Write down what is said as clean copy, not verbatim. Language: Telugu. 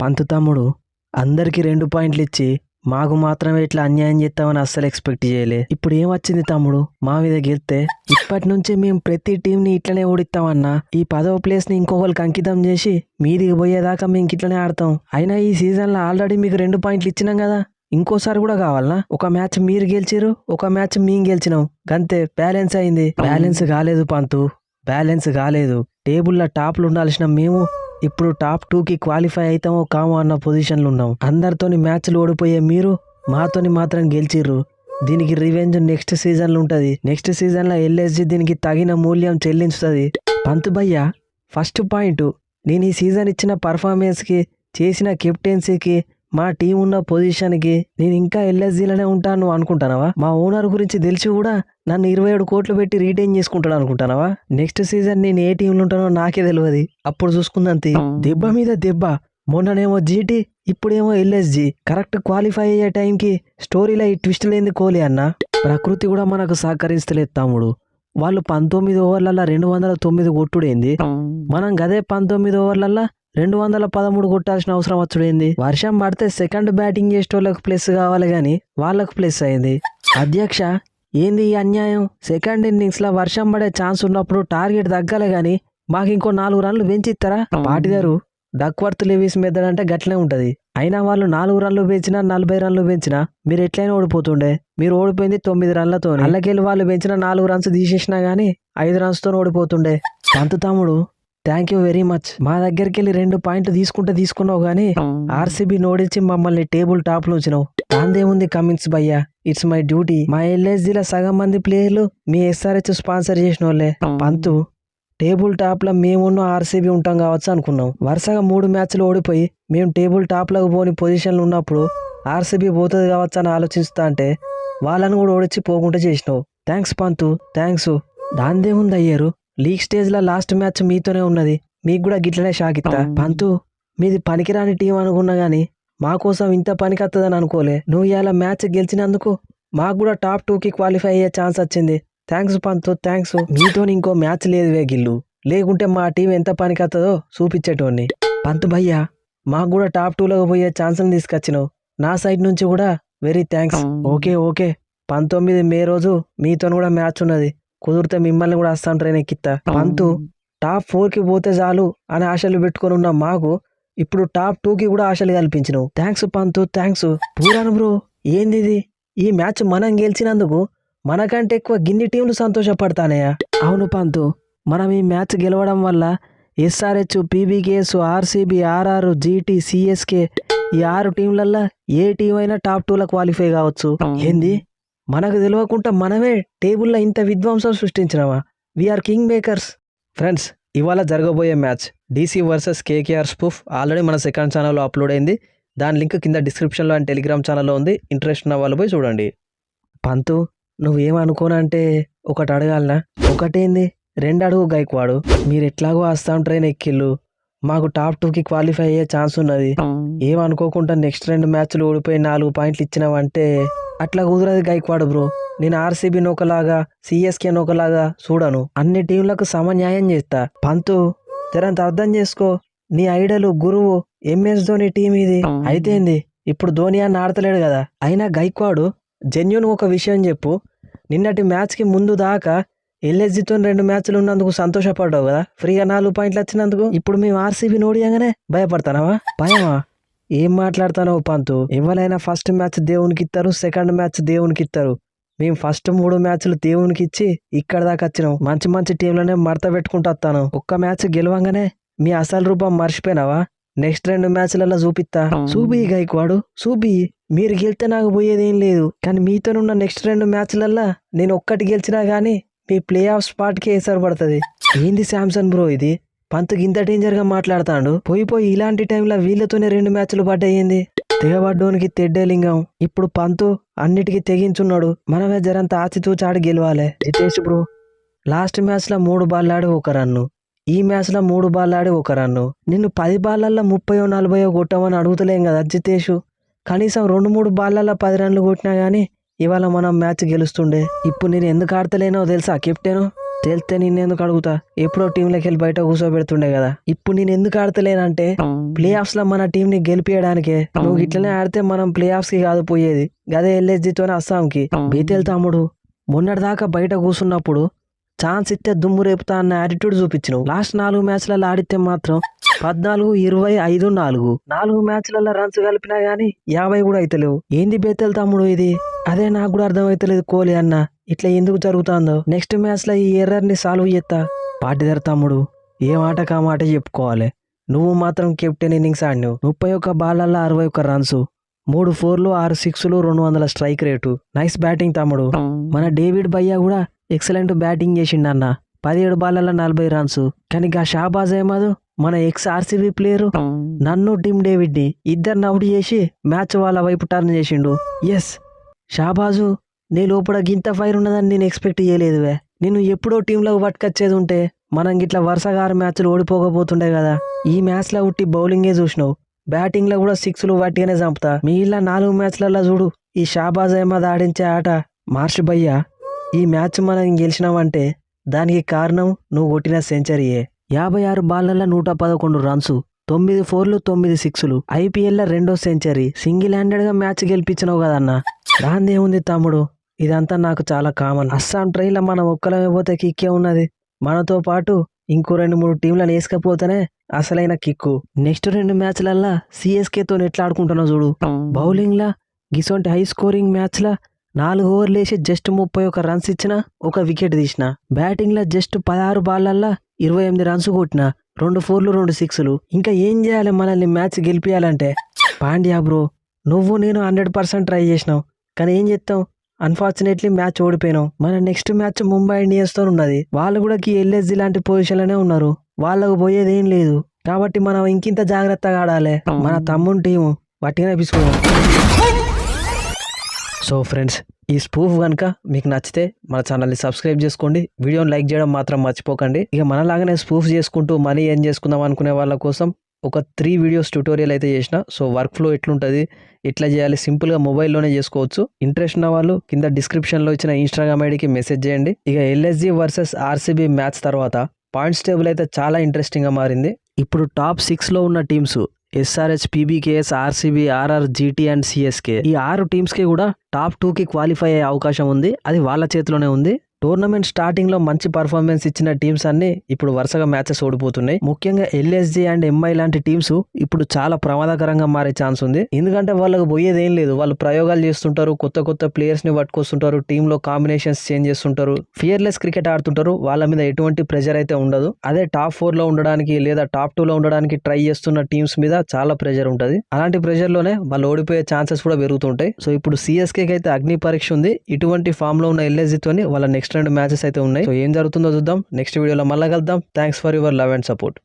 పంతు తమ్ముడు అందరికి 2 పాయింట్లు ఇచ్చి మాకు మాత్రమే ఇట్లా అన్యాయం చేస్తామని అస్సలు ఎక్స్పెక్ట్ చేయలే. ఇప్పుడు ఏమొచ్చింది తమ్ముడు మా మీద గెలిస్తే? ఇప్పటి నుంచి మేము ప్రతి టీంని ఇట్లనే ఓడిస్తామన్నా. ఈ 10వ ప్లేస్ని ఇంకొకరికి అంకితం చేసి మీదికి పోయేదాకా మేము ఇట్లనే ఆడతాం. అయినా ఈ సీజన్లో ఆల్రెడీ మీకు 2 పాయింట్లు ఇచ్చినాం కదా, ఇంకోసారి కూడా కావాలనా? ఒక మ్యాచ్ మీరు గెలిచిరు, ఒక మ్యాచ్ మేము గెలిచినాం, గంతే. బ్యాలెన్స్ అయింది. బ్యాలెన్స్ కాలేదు పంతు, బ్యాలెన్స్ కాలేదు. టేబుల్లో టాప్లు ఉండాల్సిన మేము ఇప్పుడు టాప్ 2కి క్వాలిఫై అవుతామో కామో అన్న పొజిషన్లో ఉన్నాం. అందరితోని మ్యాచ్లు ఓడిపోయే మీరు మాతోని మాత్రం గెలిచిర్రు. దీనికి రివెంజ్ నెక్స్ట్ సీజన్లో ఉంటుంది. నెక్స్ట్ సీజన్లో ఎల్ఎస్జి దీనికి తగిన మూల్యం చెల్లించుతుంది. పంతు భయ్య, ఫస్ట్ పాయింట్, నేను ఈ సీజన్ ఇచ్చిన పర్ఫార్మెన్స్కి, చేసిన కెప్టెన్సీకి, మా టీం ఉన్న పొజిషన్కి నేను ఇంకా ఎల్ఎస్జీలోనే ఉంటాను అనుకుంటానవా? మా ఓనర్ గురించి తెలిసి కూడా నన్ను 27 కోట్లు పెట్టి రీటైన్ చేసుకుంటాడు అనుకుంటానవా? నెక్స్ట్ సీజన్ నేను ఏ టీంలో ఉంటానో నాకే తెలియదు, అప్పుడు చూసుకుందంతే. దెబ్బ మీద దెబ్బ. మొన్ననేమో జీటీ, ఇప్పుడేమో ఎల్ఎస్జి. కరెక్ట్ క్వాలిఫై అయ్యే టైంకి స్టోరీలో ఈ ట్విస్ట్ లేని కోహ్లీ అన్న. ప్రకృతి కూడా మనకు సహకరిస్తలేదు తమ్ముడు. వాళ్ళు 19 ఓవర్లల్లో 209 కొట్టుడేంది, మనం గదే 19 ఓవర్లల్లో 213 కొట్టాల్సిన అవసరం వచ్చుడేంది? వర్షం పడితే సెకండ్ బ్యాటింగ్ చేసేటోళ్ళకు ప్లస్ కావాలి గాని వాళ్ళకు ప్లస్ అయింది. అధ్యక్ష, ఏంది ఈ అన్యాయం? సెకండ్ ఇన్నింగ్స్లో వర్షం పడే ఛాన్స్ ఉన్నప్పుడు టార్గెట్ తగ్గాలి గాని మాకు ఇంకో 4 రన్లు పెంచిస్తారా? పాటిదారు డక్వర్త్ లెవీస్ మెథడ్ అంటే గట్లనే ఉంటది. అయినా వాళ్ళు 4 రన్లు పెంచినా 40 రన్లు పెంచినా మీరు ఎట్లయినా ఓడిపోతుండే. మీరు ఓడిపోయింది 9 రన్లతో. అల్లకెళ్ళి వాళ్ళు పెంచిన 4 రన్స్ తీసేసినా గానీ 5 రన్స్తో ఓడిపోతుండే. పంతు తమ్ముడు, థ్యాంక్ యూ వెరీ మచ్. మా దగ్గరికి వెళ్ళి 2 పాయింట్లు తీసుకున్నావు గానీ ఆర్సీబీ నోడించి మమ్మల్ని టేబుల్ టాప్ లో ఉంచినావు. దాందేముంది కమిన్స్ భయ్యా, ఇట్స్ మై డ్యూటీ. మా ఎల్ఎస్జీలో సగం మంది ప్లేయర్లు మీ ఎస్ఆర్హెచ్ స్పాన్సర్ చేసిన వాళ్ళే. పంతు, టేబుల్ టాప్ లో మేమున్న ఆర్సీబీ ఉంటాం కావచ్చు అనుకున్నాం. వరుసగా 3 మ్యాచ్లు ఓడిపోయి మేము టేబుల్ టాప్ లకు పోని పొజిషన్లు ఉన్నప్పుడు ఆర్సీబీ పోతుంది కావచ్చు అని ఆలోచిస్తా అంటే వాళ్ళని కూడా ఓడించి పోకుండా చేసినావు. Thanks Pant, thanks. దాందేముంది అయ్యారు, లీగ్ స్టేజ్లో లాస్ట్ మ్యాచ్ మీతోనే ఉన్నది, మీకు కూడా గిట్లనే షాక్ ఇస్తా. పంతు, మీది పనికిరాని టీం అనుకున్నా గానీ మా కోసం ఇంత పనికొత్తదని అనుకోలే. నువ్వు ఇలా మ్యాచ్ గెలిచినందుకు మాకు కూడా టాప్ 2కి క్వాలిఫై అయ్యే ఛాన్స్ వచ్చింది. Thanks Pant, thanks. మీతో ఇంకో మ్యాచ్ లేదు వేగిల్లు, లేకుంటే మా టీం ఎంత పనికొత్తదో చూపించేటోని. పంతు భయ్యా, మాకు కూడా టాప్ 2లోకి పోయే ఛాన్స్ని తీసుకొచ్చినావు. నా సైడ్ నుంచి కూడా వెరీ థ్యాంక్స్. ఓకే 19 మే రోజు మీతో కూడా మ్యాచ్ ఉన్నది, కుదిరితే మిమ్మల్ని కూడా వస్తాను ట్రైన్ ఎక్కిస్తా. పంతు, టాప్ 4కి పోతే చాలు అని ఆశలు పెట్టుకొని ఉన్న మాకు ఇప్పుడు టాప్ 2కి కూడా ఆశలు కల్పించినావు. Thanks Pant, thanks. Pooran bro, ఏంది ఇది? ఈ మ్యాచ్ మనం గెలిచినందుకు మనకంటే ఎక్కువ గిన్ని టీంలు సంతోషపడతానయా? అవును పంతు, మనం ఈ మ్యాచ్ గెలవడం వల్ల SRH, PBKS, RCB, RR, GT, CSK ఈ 6 టీంలల్లో ఏ టీం అయినా టాప్ 2లో క్వాలిఫై కావచ్చు. ఏంది, మనకు తెలియకుండా మనమే టేబుల్లో ఇంత విధ్వంసం సృష్టించినావా? We're king makers. ఫ్రెండ్స్, ఇవాళ జరగబోయే match DC versus KKR spoof already మన సెకండ్ ఛానల్లో అప్లోడ్ అయింది. దాని లింక్ కింద డిస్క్రిప్షన్లో అండ్ టెలిగ్రామ్ ఛానల్లో ఉంది. ఇంట్రెస్ట్ ఉన్న వాళ్ళు పోయి చూడండి. పంతు, నువ్వేమనుకోనంటే ఒకటి అడగాలనా? ఒకటేంది, 2 అడుగు గైక్వాడు. మీరు ఎట్లాగో అస్సాం ట్రైన్ ఎక్కిళ్ళు, మాకు టాప్ 2కి క్వాలిఫై అయ్యే ఛాన్స్ ఉన్నది. ఏమనుకోకుండా నెక్స్ట్ 2 మ్యాచ్లు ఓడిపోయి 4 పాయింట్లు ఇచ్చినావంటే అట్లా కుదరదు గైక్వాడు బ్రో. నేను ఆర్సీబీ నోకలాగా, సిఎస్కే నోకలాగా చూడను, అన్ని టీంలకు సమన్యాయం చేస్తా. పంతు, జరంత అర్థం చేసుకో. నీ ఐడలు, గురువు ఎంఎస్ ధోని టీం ఇది. అయితేంది, ఇప్పుడు ధోని అని ఆడతలేడు కదా. అయినా గైక్వాడు, జెన్యున్ ఒక విషయం చెప్పు, నిన్నటి మ్యాచ్కి ముందు దాకా ఎల్ఎస్జితో 2 మ్యాచ్లు ఉన్నందుకు సంతోషపడ్డావు కదా, ఫ్రీగా 4 పాయింట్లు వచ్చినందుకు. ఇప్పుడు మేము ఆర్సీబీ నోడియంగానే భయపడతానావా? భయమా? ఏం మాట్లాడతానో పంతు. ఎవరైనా ఫస్ట్ మ్యాచ్ దేవునికి ఇస్తారు, సెకండ్ మ్యాచ్ దేవునికి ఇస్తారు. మేము ఫస్ట్ 3 మ్యాచ్లు దేవునికి ఇచ్చి ఇక్కడ దాకా వచ్చినాం. మంచి టీంలోనే మడత పెట్టుకుంటూ వస్తాను. ఒక్క మ్యాచ్ గెలవంగానే మీ అసలు రూపం మర్చిపోయినావా? నెక్స్ట్ 2 మ్యాచ్లలో చూపిస్తా. చూపి గైక్వాడు, చూపి. మీరు గెలితే నాకు పోయేదేం లేదు, కానీ మీతోనున్న నెక్స్ట్ 2 మ్యాచ్లల్లో నేను ఒక్కటి గెలిచినా గానీ మీ ప్లే ఆఫ్ స్పాట్కి ఎసరు పడుతుంది. ఏంది శాంసన్ బ్రో ఇది? పంతుకి ఇంత డేంజర్గా మాట్లాడతాడు. పోయి ఇలాంటి టైంలో వీళ్ళతోనే 2 మ్యాచ్లు పడ్డాయింది. తెగబడ్డోనికి తెడ్డేలింగం. ఇప్పుడు పంతు అన్నిటికీ తెగించున్నాడు. మనమే జరంత ఆచితూచాడి గెలవాలి. జితేష్ బ్రో, లాస్ట్ మ్యాచ్లో 3 బాల్ ఆడి 1 రన్ను, ఈ మ్యాచ్లో 3 బాల్ ఆడి 1 రన్ను. నిన్ను 10 బాళ్ళల్లో 30-40 కొట్టామని అడుగుతలేం కదా జితేష్. కనీసం 2-3 బాళ్ళల్లో 10 రన్లు కొట్టినా గానీ ఇవాళ మనం మ్యాచ్ గెలుస్తుండే. ఇప్పుడు నేను ఎందుకు ఆడతలేనో తెలుసా కెప్టెను? తెలితే నిన్నెందుకు అడుగుతా, ఎప్పుడో టీంలోకి వెళ్ళి బయట కూర్చోబెడుతుండే కదా. ఇప్పుడు నేను ఎందుకు ఆడతలేనంటే ప్లే ఆఫ్స్ లో మన టీం ని గెలిపియడానికే. నువ్వు ఇట్లనే ఆడితే మనం ప్లే ఆఫ్స్ కి కాదు పోయేది, గదే ఎల్ఎస్జితోనే అస్సాంకి. బీతేల్ తమ్ముడు, మొన్నటిదాకా బయట కూర్చున్నప్పుడు ఛాన్స్ ఇస్తే దుమ్ము రేపుతా అన్న యాటిట్యూడ్ చూపించినావు. లాస్ట్ 4 మ్యాచ్లలో ఆడితే మాత్రం 14, 20, 5, 4 మ్యాచ్లలో రన్స్ కలిపినా గానీ 50 కూడా అయితలేవు. ఏంది బేతల్ తమ్ముడు ఇది? అదే నాకు కూడా అర్థమైతలేదు కోహ్లీ అన్న, ఇట్లా ఎందుకు జరుగుతుందో. నెక్స్ట్ మ్యాచ్ లో ఈ ఎర్రర్ ని సాల్వ్ చేస్తా. పాటిదర్ తమ్ముడు, ఏ మాటకు ఆ మాట చెప్పుకోవాలి. నువ్వు మాత్రం కెప్టెన్ ఇన్నింగ్స్ ఆడినావు. 31 బాలల్లో 61 రన్స్, 3 4లు, 6 6లు, 200 స్ట్రైక్ రేటు. నైస్ బ్యాటింగ్ తమ్ముడు. మన డేవిడ్ భయ్యా కూడా ఎక్సలెంట్ బ్యాటింగ్ చేసిండన్న. 17 బాలల్లో 40 రన్స్. కానీ గా షాబాజ్ అహ్మద్, మన ఎక్స్ ఆర్సీబీ ప్లేయరు, నన్ను టిమ్ డేవిడ్ ని ఇద్దరిని అవుట్ చేసి మ్యాచ్ వాళ్ళ వైపు టర్న్ చేసిండు. ఎస్ షాబాజు, నీ లోపల గింత ఫైర్ ఉన్నదని నేను ఎక్స్పెక్ట్ చేయలేదువే. నేను ఎప్పుడో టీంలోకి పట్టుకొచ్చేది ఉంటే మనం గిట్లా వరుసగా 6 మ్యాచ్లు ఓడిపోకపోతుండే కదా. ఈ మ్యాచ్ లో ఉట్టి బౌలింగే చూసినావు, బ్యాటింగ్ లో కూడా 6లు వాటిగానే చంపుతా. మిగిలిన 4 మ్యాచ్లలో చూడు ఈ షాబాజ్ అహ్మద్ ఆడించే ఆట. మార్ష్ భయ్యా, ఈ మ్యాచ్ మనం గెలిచినామంటే దానికి కారణం నువ్వు కొట్టిన సెంచరీయే. 56 బాళ్లలో 111 రన్స్, 9 4లు, 9 6లు. ఐపీఎల్ లో 2వ సెంచరీ. సింగిల్ హ్యాండెడ్ గా మ్యాచ్ గెలిపించినావు కదన్న. దాందేముంది తమ్ముడు, ఇదంతా నాకు చాలా కామన్. అస్సాం ట్రైన్లో మనం ఒక్కలమే పోతే కిక్కే ఉన్నది. మనతో పాటు ఇంకో 2-3 టీంలను వేసుకపోతేనే అసలైన కిక్కు. నెక్స్ట్ 2 మ్యాచ్లల్లా సిఎస్కేతో ఎట్లా ఆడుకుంటున్నావు చూడు. బౌలింగ్ లా గిసొంటి హై స్కోరింగ్ మ్యాచ్ లా 4 ఓవర్లు వేసి జస్ట్ 31 రన్స్ ఇచ్చిన, 1 వికెట్ తీసిన. బ్యాటింగ్ లా జస్ట్ 16 బాళ్లల్లా 28 రన్స్ కొట్టిన, 2 4లు, 2 6లు. ఇంకా ఏం చేయాలి మనల్ని మ్యాచ్ గెలిపియాలంటే? పాండ్యా బ్రో, నువ్వు నేను 100% ట్రై చేసినావు, కానీ ఏం చేస్తాం, అన్ఫార్చునేట్లీ మ్యాచ్ ఓడిపోయినావు. మన నెక్స్ట్ మ్యాచ్ ముంబై ఇండియన్స్ తో ఉన్నది. వాళ్ళు కూడా ఎల్ఎస్జి లాంటి పొజిషన్లోనే ఉన్నారు. వాళ్ళకు పోయేది ఏం లేదు. కాబట్టి మనం ఇంకింత జాగ్రత్తగా ఆడాలి. మన తమ్ముని టీము వట్టిగానే పిసుకున్నాం. సో ఫ్రెండ్స్, ఈ స్పూఫ్ కనుక మీకు నచ్చితే మన ఛానల్ని సబ్స్క్రైబ్ చేసుకోండి. వీడియోని లైక్ చేయడం మాత్రం మర్చిపోకండి. ఇక మనలాగానే స్పూఫ్ చేసుకుంటూ మనీ ఏం చేసుకుందాం అనుకునే వాళ్ళ కోసం ఒక 3 వీడియోస్ ట్యూటోరియల్ అయితే చేసిన. సో వర్క్ ఫ్లో ఎట్లుంటుంది, ఎట్లా చేయాలి, సింపుల్గా మొబైల్లోనే చేసుకోవచ్చు. ఇంట్రెస్ట్ ఉన్న వాళ్ళు కింద డిస్క్రిప్షన్లో ఇచ్చిన ఇన్స్టాగ్రామ్ ఐడికి మెసేజ్ చేయండి. ఇక ఎల్ఎస్జి వర్సెస్ ఆర్సీబీ మ్యాచ్ తర్వాత పాయింట్స్ టేబుల్ అయితే చాలా ఇంట్రెస్టింగ్గా మారింది. ఇప్పుడు టాప్ 6లో ఉన్న teams SRH, PBKS, RCB, RR, GT and CSK. ఈ 6 టీమ్స్కి కూడా టాప్ 2కి క్వాలిఫై అయ్యే అవకాశం ఉంది. అది వాళ్ళ చేతిలోనే ఉంది. టోర్నమెంట్ స్టార్టింగ్ లో మంచి పర్ఫార్మెన్స్ ఇచ్చిన టీమ్స్ అన్ని ఇప్పుడు వరుసగా మ్యాచెస్ ఓడిపోతున్నాయి. ముఖ్యంగా ఎల్ఎస్జి అండ్ ఎంఐ లాంటి టీమ్స్ ఇప్పుడు చాలా ప్రమాదకరంగా మారే ఛాన్స్ ఉంది. ఎందుకంటే వాళ్ళకు పోయేది ఏం లేదు. వాళ్ళు ప్రయోగాలు చేస్తుంటారు, కొత్త కొత్త ప్లేయర్స్ ని పట్టుకొస్తుంటారు, టీమ్ లో కాంబినేషన్స్ చేంజ్ చేస్తుంటారు, ఫియర్లెస్ క్రికెట్ ఆడుతుంటారు. వాళ్ళ మీద ఎటువంటి ప్రెజర్ అయితే ఉండదు. అదే టాప్ 4 లో ఉండడానికి లేదా టాప్ 2 లో ఉండడానికి ట్రై చేస్తున్న టీమ్స్ మీద చాలా ప్రెజర్ ఉంటుంది. అలాంటి ప్రెజర్ లోనే వాళ్ళు ఓడిపోయే ఛాన్సెస్ కూడా పెరుగుతుంటాయి. సో ఇప్పుడు సిఎస్కే అయితే అగ్ని పరీక్ష ఉంది. ఇటువంటి ఫామ్ లో ఉన్న ఎల్ఎస్జి తోని వాళ్ళ నెక్స్ట్ 2 మ్యాచెస్ అయితే ఉన్నాయి. సో ఏం జరుగుతుందో చూద్దాం. నెక్స్ట్ వీడియోలో మళ్ళీ కలుద్దాం. Thanks for your love and support.